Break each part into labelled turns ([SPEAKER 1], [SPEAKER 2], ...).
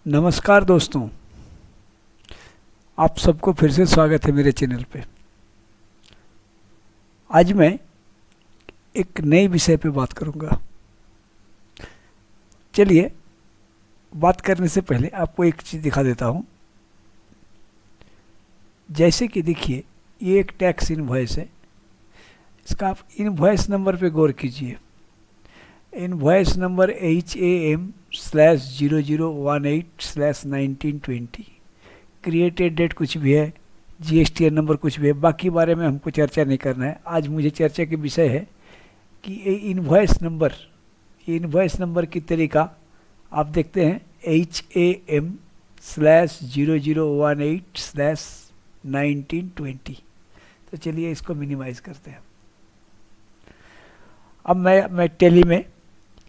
[SPEAKER 1] नमस्कार दोस्तों, आप सबको फिर से स्वागत है मेरे चैनल पे। आज मैं एक नए विषय पे बात करूंगा। चलिए, बात करने से पहले आपको एक चीज़ दिखा देता हूं। जैसे कि देखिए, ये एक टैक्स इनवॉइस है। इसका आप इनवॉइस नंबर पे गौर कीजिए। Invoice number HAM/0018/1920। Created date कुछ भी है, GSTN नंबर कुछ भी है, बाकी बारे में हमको चर्चा नहीं करना है। आज मुझे चर्चा के विषय है कि ये इनवॉइस नंबर की तरीका आप देखते हैं HAM/0018/1920। तो चलिए इसको मिनिमाइज करते हैं। अब मैं टेली में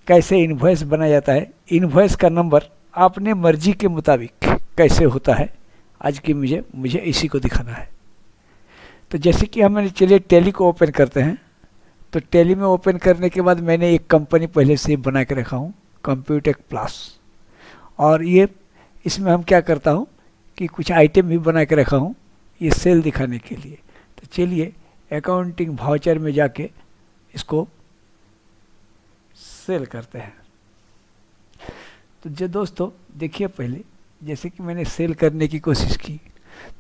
[SPEAKER 1] कैसे इनवॉइस बनाया जाता है, इनवॉइस का नंबर अपने मर्जी के मुताबिक कैसे होता है, आज की मुझे इसी को दिखाना है। तो जैसे कि हम चलिए टेली को ओपन करते हैं। तो टेली में ओपन करने के बाद मैंने एक कंपनी पहले से बना के रखा हूँ, कंप्यूटेक प्लस। और ये इसमें हम क्या करता हूँ कि कुछ आइटम भी बना के रखा हूँ, ये सेल दिखाने के लिए। तो चलिए अकाउंटिंग वाउचर में जाके इसको सेल करते हैं। तो जो दोस्तों देखिए, पहले जैसे कि मैंने सेल करने की कोशिश की,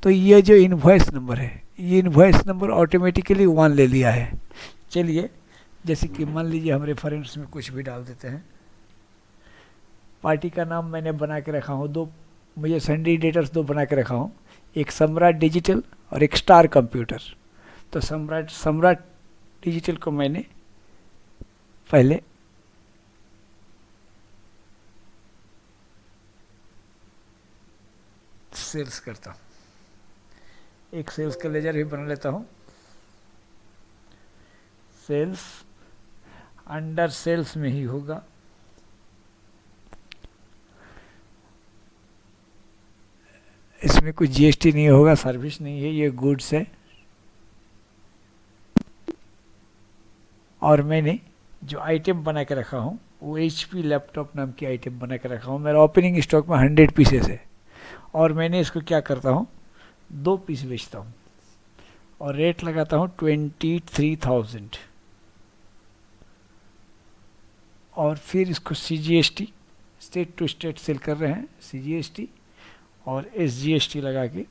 [SPEAKER 1] तो ये जो इनवॉइस नंबर है, ये इनवॉइस नंबर ऑटोमेटिकली 1 ले लिया है। चलिए, जैसे कि मान लीजिए हम रेफरेंस में कुछ भी डाल देते हैं। पार्टी का नाम मैंने बना के रखा हूँ दो, मुझे सन्डी डेटर्स दो बना के रखा हूँ, एक सम्राट डिजिटल और एक स्टार कंप्यूटर। तो सम्राट डिजिटल को मैंने पहले सेल्स करता हूँ, एक सेल्स का लेजर भी बना लेता हूँ। सेल्स अंडर सेल्स में ही होगा। इसमें कुछ GST नहीं होगा, सर्विस नहीं है, ये गुड्स है। और मैंने जो आइटम बना के रखा हूँ वो HP लैपटॉप नाम की आइटम बना के रखा हूँ। मेरा ओपनिंग स्टॉक में 100 पीसेस है और मैंने इसको क्या करता हूँ, 2 पीस बेचता हूँ और रेट लगाता हूँ 23,000। और फिर इसको CGST, state to state sell कर रहे हैं, CGST और SGST लगा के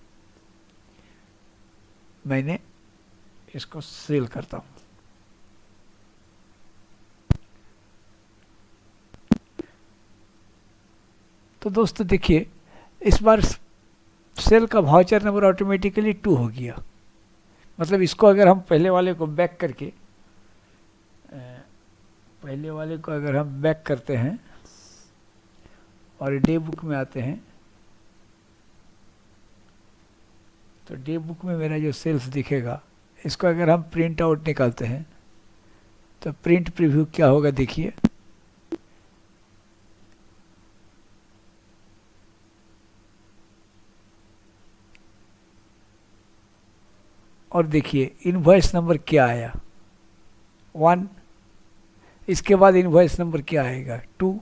[SPEAKER 1] मैंने इसको सेल करता हूँ। तो दोस्तों देखिए, इस बार सेल का वाउचर नंबर ऑटोमेटिकली 2 हो गया। मतलब इसको अगर हम पहले वाले को बैक करके, पहले वाले को अगर हम बैक करते हैं और डे बुक में आते हैं, तो डे बुक में मेरा जो सेल्स दिखेगा, इसको अगर हम प्रिंट आउट निकालते हैं तो प्रिंट प्रीव्यू क्या होगा देखिए। और देखिए इनवॉइस नंबर क्या आया, 1। इसके बाद इनवॉइस नंबर क्या आएगा, 2।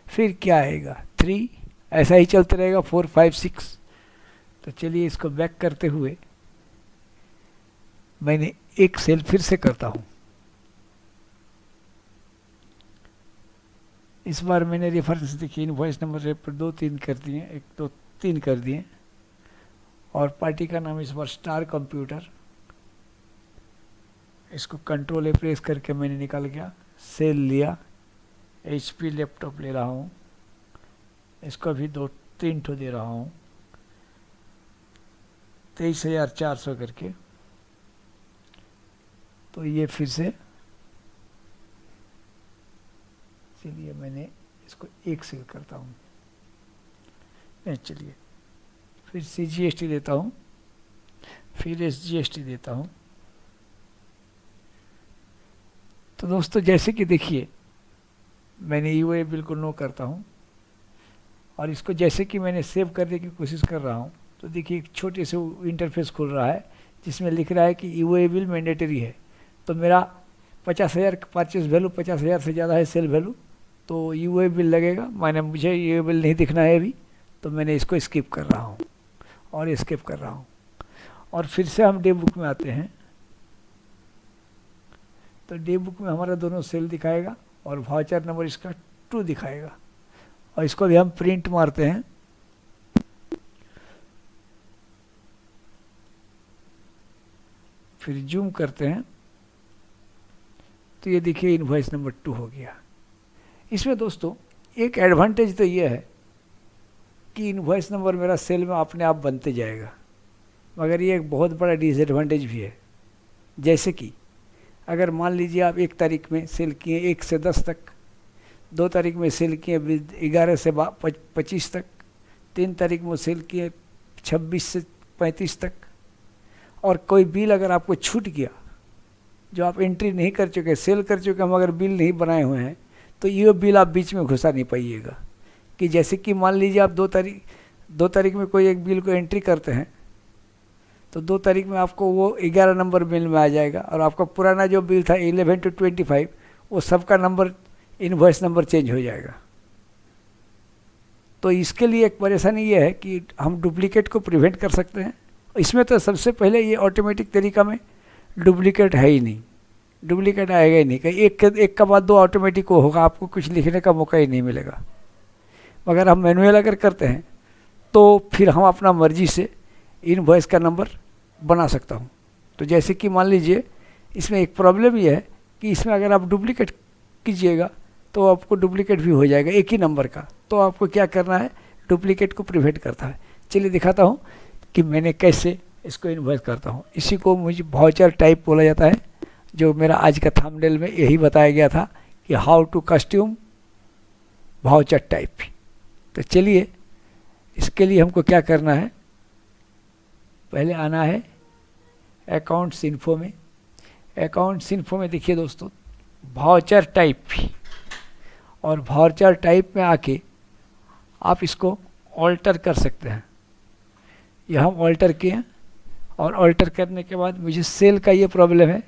[SPEAKER 1] फिर क्या आएगा, 3। ऐसा ही चलते रहेगा, 4, 5, 6। तो चलिए इसको बैक करते हुए मैंने एक सेल फिर से करता हूँ। इस बार मैंने रेफरेंस देखिए, इनवॉइस नंबर पर 2, 3 कर दिए, 1, 2, 3 कर दिए। और पार्टी का नाम इस बार स्टार कंप्यूटर। इसको कंट्रोल A प्रेस करके मैंने निकाल गया, सेल लिया। HP लैपटॉप ले रहा हूँ, इसको भी 2-3 ठो दे रहा हूँ, 23,400 करके। तो ये फिर से, चलिए मैंने इसको एक सेल करता हूँ। चलिए फिर CGST देता हूँ, फिर SGST देता हूँ। तो दोस्तों जैसे कि देखिए, मैंने UA बिल्कुल नो करता हूँ और इसको जैसे कि मैंने सेव करने की कोशिश कर रहा हूँ, तो देखिए एक छोटे से इंटरफेस खुल रहा है जिसमें लिख रहा है कि UA बिल मैंडेटरी है। तो मेरा 50,000 परचेस वैल्यू 50,000 से ज़्यादा है सेल वैल्यू, तो UA बिल लगेगा। माने मुझे UA बिल नहीं दिखना है अभी, तो मैंने इसको स्किप कर रहा हूँ और स्किप कर रहा हूँ। और फिर से हम डे बुक में आते हैं, तो डे बुक में हमारा दोनों सेल दिखाएगा और वाउचर नंबर इसका 2 दिखाएगा। और इसको भी हम प्रिंट मारते हैं, फिर जूम करते हैं, तो ये देखिए इनवॉइस नंबर 2 हो गया। इसमें दोस्तों एक एडवांटेज तो ये है कि इनवॉइस नंबर मेरा सेल में अपने आप बनते जाएगा, मगर ये एक बहुत बड़ा डिसएडवांटेज भी है। जैसे कि अगर मान लीजिए आप 1 तारीख में सेल किए 1 से 10 तक, 2 तारीख में सेल किए 11 से 25 तक, 3 तारीख में सेल किए 26 से 35 तक, और कोई बिल अगर आपको छूट गया जो आप एंट्री नहीं कर चुके, सेल कर चुके हम अगर बिल नहीं बनाए हुए हैं, तो ये बिल आप बीच में घुसा नहीं पाइएगा। कि जैसे कि मान लीजिए आप 2 तारीख में कोई एक बिल को एंट्री करते हैं, तो 2 तारीख में आपको वो 11 नंबर बिल में आ जाएगा, और आपका पुराना जो बिल था 11 to 25 वो सबका नंबर इनवॉइस नंबर चेंज हो जाएगा। तो इसके लिए एक परेशानी ये है कि हम डुप्लीकेट को प्रिवेंट कर सकते हैं। इसमें तो सबसे पहले ये ऑटोमेटिक तरीका में डुप्लीकेट है ही नहीं, डुप्लीकेट आएगा ही नहीं, कहीं एक का बाद 2 ऑटोमेटिक को होगा, आपको कुछ लिखने का मौका ही नहीं मिलेगा। मगर हम मैनुअल अगर करते हैं तो फिर हम अपना मर्जी से इनवॉइस का नंबर बना सकता हूँ। तो जैसे कि मान लीजिए इसमें एक प्रॉब्लम ये है कि इसमें अगर आप डुप्लीकेट कीजिएगा तो आपको डुप्लीकेट भी हो जाएगा एक ही नंबर का। तो आपको क्या करना है, डुप्लीकेट को प्रिवेंट करता है। चलिए दिखाता हूँ कि मैंने कैसे इसको इन्वॉइस करता हूँ। इसी को मुझे वाउचर टाइप बोला जाता है, जो मेरा आज का थंबनेल में यही बताया गया था कि how to custom voucher type. तो चलिए इसके लिए हमको क्या करना है, पहले आना है अकाउंट्स इन्फो में। अकाउंट्स इन्फो में देखिए दोस्तों वाउचर टाइप, और वाउचर टाइप में आके आप इसको ऑल्टर कर सकते हैं। यह हम ऑल्टर किए, और ऑल्टर करने के बाद मुझे सेल का ये प्रॉब्लम है,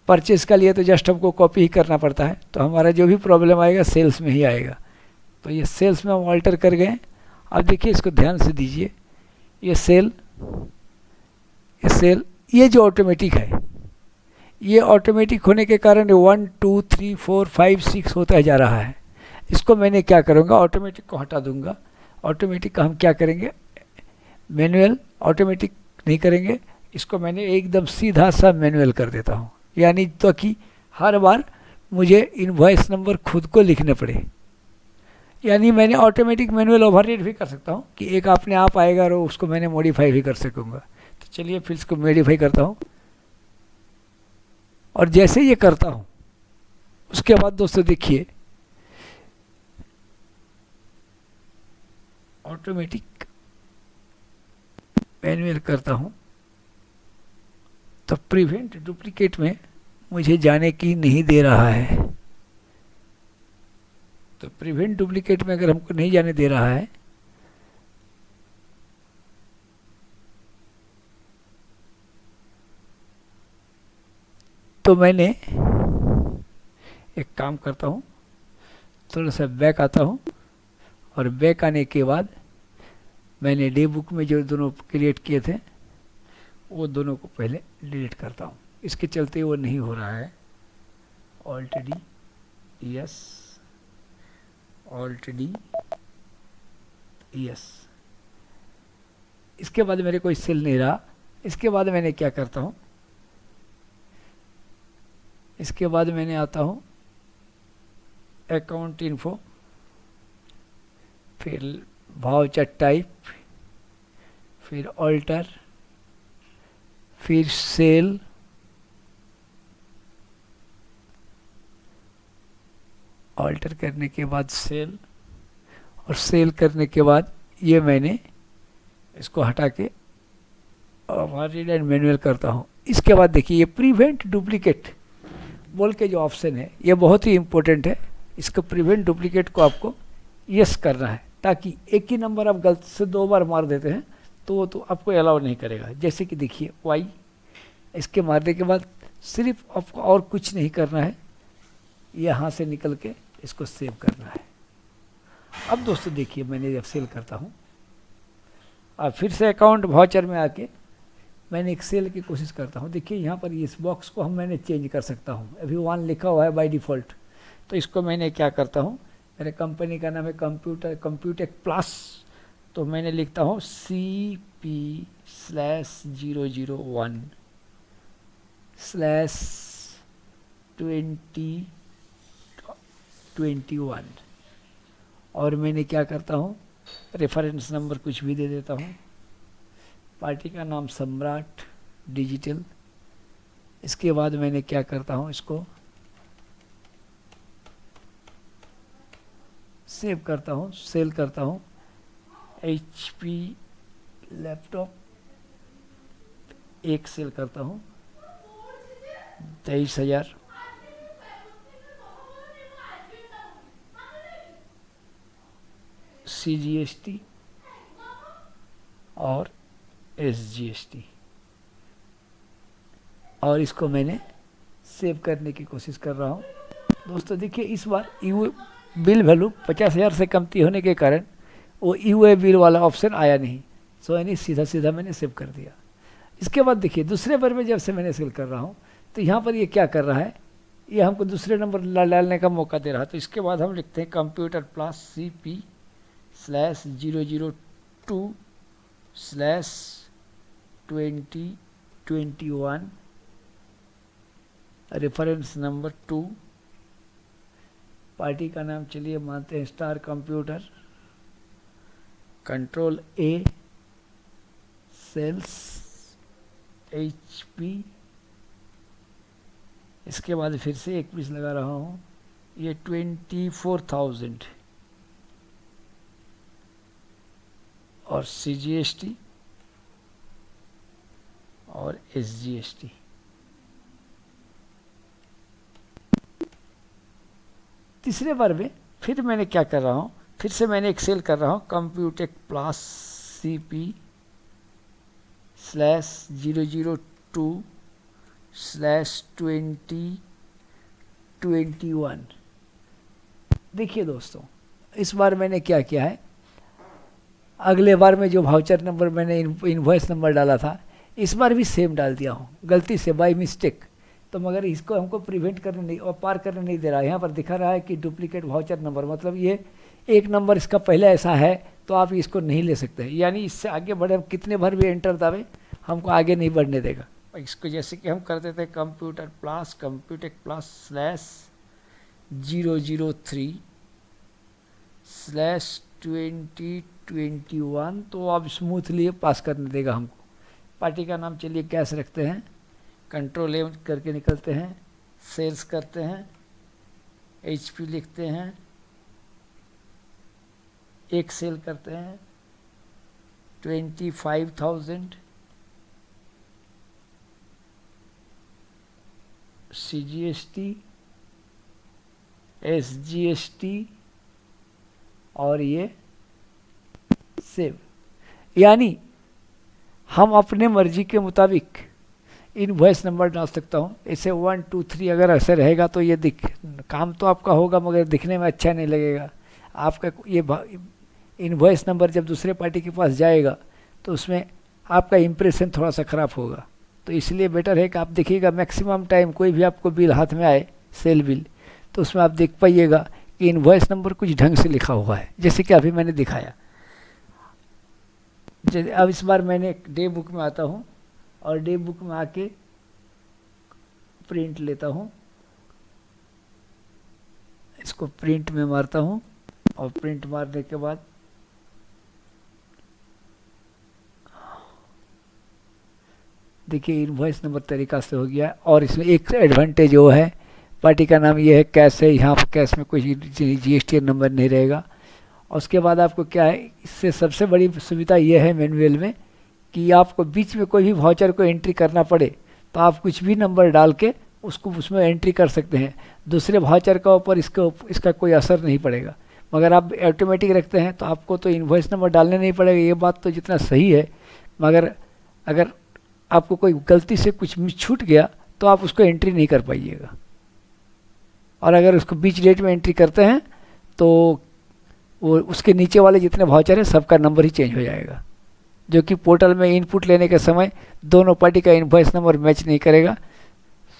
[SPEAKER 1] परचेज़ का लिए तो जस्ट हमको कॉपी ही करना पड़ता है, तो हमारा जो भी प्रॉब्लम आएगा सेल्स में ही आएगा। तो ये सेल्स में हम ऑल्टर कर गए। अब देखिए इसको ध्यान से दीजिए, ये सेल ये जो ऑटोमेटिक है, ये ऑटोमेटिक होने के कारण 1 2 3 4 5 6 होता जा रहा है। इसको मैंने क्या करूँगा, ऑटोमेटिक को हटा दूंगा। ऑटोमेटिक का हम क्या करेंगे, मैनुअल ऑटोमेटिक नहीं करेंगे, इसको मैंने एकदम सीधा सा मैनुअल कर देता हूँ। यानी तो कि हर बार मुझे इनवॉइस नंबर खुद को लिखने पड़े। यानी मैंने ऑटोमेटिक मैनुअल ओवरराइड भी कर सकता हूँ कि एक अपने आप आएगा और उसको मैंने मॉडिफाई भी कर सकूँगा। तो चलिए फिर इसको मॉडिफाई करता हूँ, और जैसे ये करता हूँ उसके बाद दोस्तों देखिए ऑटोमेटिक मैनुअल करता हूँ, तो प्रिवेंट डुप्लीकेट में मुझे जाने की नहीं दे रहा है। तो प्रिवेंट डुप्लीकेट में अगर हमको नहीं जाने दे रहा है, तो मैंने एक काम करता हूँ, थोड़ा सा बैक आता हूँ, और बैक आने के बाद मैंने डे बुक में जो दोनों क्रिएट किए थे वो दोनों को पहले डिलीट करता हूँ। इसके चलते वो नहीं हो रहा है। Alt D yes, alt D yes. इसके बाद मेरे कोई सेल नहीं रहा। इसके बाद मैंने क्या करता हूँ, इसके बाद मैंने आता हूँ अकाउंट इन्फो, फिर वाउचर टाइप, फिर ऑल्टर, फिर सेल, ऑल्टर करने के बाद सेल, और सेल करने के बाद ये मैंने इसको हटा के ओवरराइड एंड मैनुअल करता हूँ। इसके बाद देखिए ये प्रिवेंट डुप्लीकेट बोल के जो ऑप्शन है ये बहुत ही इम्पोर्टेंट है। इसको प्रिवेंट डुप्लीकेट को आपको यस करना है, ताकि एक ही नंबर आप गलती से 2 बार मार देते हैं तो वो तो आपको अलाउ नहीं करेगा। जैसे कि देखिए वाई, इसके मारने के बाद सिर्फ आपको और कुछ नहीं करना है, यहाँ से निकल के इसको सेव करना है। अब दोस्तों देखिए मैंने जब सेल करता हूँ और फिर से अकाउंट वाउचर में आके मैंने एक सेल की कोशिश करता हूँ। देखिए यहाँ पर इस बॉक्स को मैंने चेंज कर सकता हूँ। अभी 1 लिखा हुआ है बाय डिफ़ॉल्ट, तो इसको मैंने क्या करता हूँ, मेरे कंपनी का नाम है कंप्यूटेक प्लस, तो मैंने लिखता हूँ CP/001/2021 और मैंने क्या करता हूँ, रेफरेंस नंबर कुछ भी दे देता हूँ, पार्टी का नाम सम्राट डिजिटल। इसके बाद मैंने क्या करता हूँ, इसको सेव करता हूँ, सेल करता हूँ। HP लैपटॉप एक सेल करता हूँ 23,000। CGST और SGST, और इसको मैंने सेव करने की कोशिश कर रहा हूँ। दोस्तों देखिए इस बार बिल वैल्यू 50,000 से कमती होने के कारण वो UA बिल वाला ऑप्शन आया नहीं, सो यानी सीधा सीधा मैंने सेव कर दिया। इसके बाद देखिए दूसरे बार में जब से मैंने सेल कर रहा हूँ तो यहाँ पर ये क्या कर रहा है, ये हमको दूसरे नंबर डालने का मौका दे रहा है। तो इसके बाद हम लिखते हैं computer plus CP/002/2021 reference number 2, party का नाम चलिए मानते हैं star computer, control A, sales HP। इसके बाद फिर से एक पीस लगा रहा हूँ, ये 24,000 और CGST और SGST। तीसरे बार में फिर मैंने क्या कर रहा हूँ, फिर से मैंने एक सेल कर रहा हूँ कंप्यूटेक प्लस CP/002/2021। देखिए दोस्तों इस बार मैंने क्या किया है, अगले बार में जो वाउचर नंबर मैंने इनवॉइस नंबर डाला था इस बार भी सेम डाल दिया हूँ गलती से बाय मिस्टेक। तो मगर इसको हमको प्रिवेंट करने नहीं और पार करने नहीं दे रहा है। यहाँ पर दिखा रहा है कि डुप्लीकेट वाउचर नंबर, मतलब ये एक नंबर इसका पहले ऐसा है तो आप इसको नहीं ले सकते, यानी इससे आगे बढ़े हम कितने भर भी एंटर दावे हमको आगे नहीं बढ़ने देगा। इसको जैसे कि हम कर देते हैं कंप्यूटेक प्लस/003/2021, तो आप स्मूथली पास करने देगा हमको। पार्टी का नाम चलिए कैश रखते हैं, कंट्रोल A करके निकलते हैं, सेल्स करते हैं, HP लिखते हैं, एक सेल करते हैं 25,000, CGST SGST और ये सेव। यानी हम अपने मर्जी के मुताबिक इनवॉइस नंबर डाल सकता हूँ। इसे 1 2 3 अगर ऐसे रहेगा तो ये काम तो आपका होगा मगर दिखने में अच्छा नहीं लगेगा आपका। ये इनवॉइस नंबर जब दूसरे पार्टी के पास जाएगा तो उसमें आपका इम्प्रेशन थोड़ा सा ख़राब होगा। तो इसलिए बेटर है कि आप देखिएगा मैक्सिमम टाइम कोई भी आपको बिल हाथ में आए, सेल बिल, तो उसमें आप देख पाइएगा कि इनवॉइस नंबर कुछ ढंग से लिखा हुआ है, जैसे कि अभी मैंने दिखाया। अब इस बार मैंने डे बुक में आता हूँ और डे बुक में आके प्रिंट लेता हूँ, इसको प्रिंट में मारता हूँ और प्रिंट मारने के बाद देखिए इनवॉइस नंबर तरीका से हो गया। और इसमें एक एडवांटेज वो है, पार्टी का नाम ये है कैश है, यहाँ पर कैश में कोई GST नंबर नहीं रहेगा। और उसके बाद आपको क्या है, इससे सबसे बड़ी सुविधा ये है मैनुअल में कि आपको बीच में कोई भी वाउचर को एंट्री करना पड़े तो आप कुछ भी नंबर डाल के उसको उसमें एंट्री कर सकते हैं, दूसरे वाउचर का ऊपर इसका कोई असर नहीं पड़ेगा। मगर आप ऑटोमेटिक रखते हैं तो आपको तो इनवॉइस नंबर डालने नहीं पड़ेगा, ये बात तो जितना सही है। मगर अगर आपको कोई गलती से कुछ छूट गया तो आप उसको एंट्री नहीं कर पाइएगा, और अगर उसको बीच डेट में एंट्री करते हैं तो वो उसके नीचे वाले जितने वाउचर हैं सबका नंबर ही चेंज हो जाएगा। जो कि पोर्टल में इनपुट लेने के समय दोनों पार्टी का इनवॉइस नंबर मैच नहीं करेगा,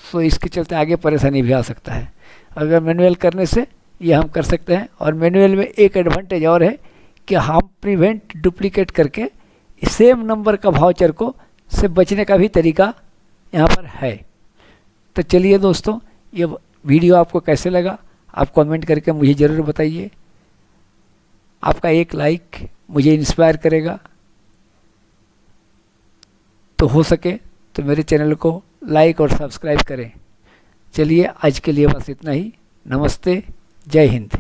[SPEAKER 1] तो इसके चलते आगे परेशानी भी आ सकता है। अगर मैनुअल करने से ये हम कर सकते हैं। और मैनुअल में एक एडवांटेज और है कि हम प्रिवेंट डुप्लीकेट करके सेम नंबर का वाउचर को से बचने का भी तरीका यहाँ पर है। तो चलिए दोस्तों, ये वीडियो आपको कैसे लगा आप कमेंट करके मुझे ज़रूर बताइए। आपका एक लाइक मुझे इंस्पायर करेगा। तो हो सके तो मेरे चैनल को लाइक और सब्सक्राइब करें। चलिए आज के लिए बस इतना ही। नमस्ते, जय हिंद।